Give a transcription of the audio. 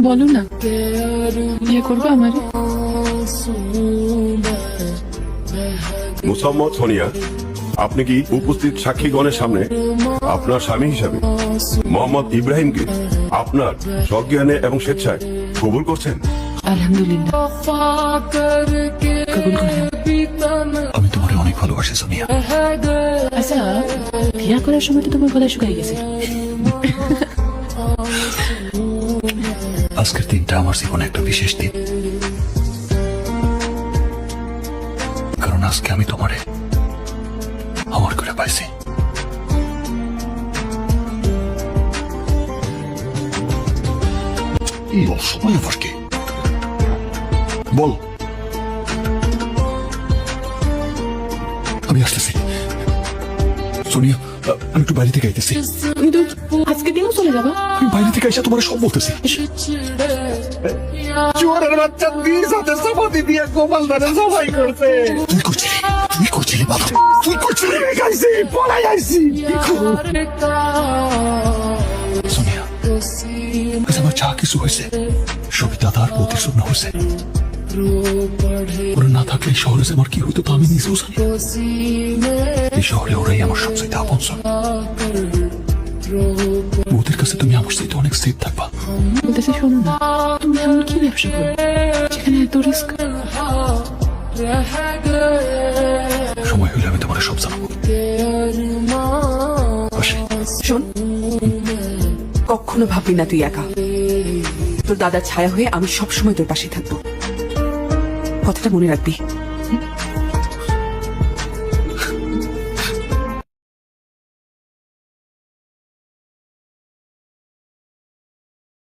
বলো না, বিয়ে করবে আমারে? মুসাম্মদ সোনিয়া, আপনি কি উপস্থিত সাক্ষীগণের সামনে আপনার স্বামী হিসাবে মোহাম্মদ ইব্রাহিমকে আপনার সজ্ঞানে এবং স্বেচ্ছায় কবুল করছেন? আলহামদুলিল্লাহ, কবুল করলাম। আমি তোমারে অনেক ভালোবাসি সোনিয়া। আচ্ছা, বিয়ে করার সময় তো তোমার গলা শুকাই গেছে। আজকের দিনটা আমার জীবনে একটা বিশেষ দিন, কারণ আজকে আমি তোমারে আমার করে পাইছি। এই অসময় আবার কি বল? আমি আসতেছি সোনিয়া, আমি একটু বাইরে থেকে আইতেছি। তুমি তো আজকে দিনও চলে যাবা? আমি বাইরে থেকে এসে তোমার সব বলতেছি। চোরের বাচ্চা বিষ হাতে চাপাতি দিয়ে গোপাল দানে সবাই করছে। তুই করছিলি বাবা, তুই করছিলি। গাইছি পলাই আইছি। সোনিয়া, আজ আমার যা কিছু হয়েছে সবই দাদার প্রতি শূন্য হয়েছে। ওরা না থাকলে এই শহরে যে আমার কি হতো তা আমি নিজেও জানি। এই শহরে ওরাই আমার সবচেয়ে আপন। ওদের কাছে তুমি আমার সাথে অনেক সেফ থাকবা। বলতেছি, শোনো না, তুমি এমন কি ব্যবসা করো যেখানে এত রিস্ক? সময় হলে আমি তোমার সব জানাবো। শোন, কখনো ভাববি না তুই একা। তোর দাদার ছায়া হয়ে আমি সবসময় তোর পাশে থাকবো, কথাটা মনে রাখবি।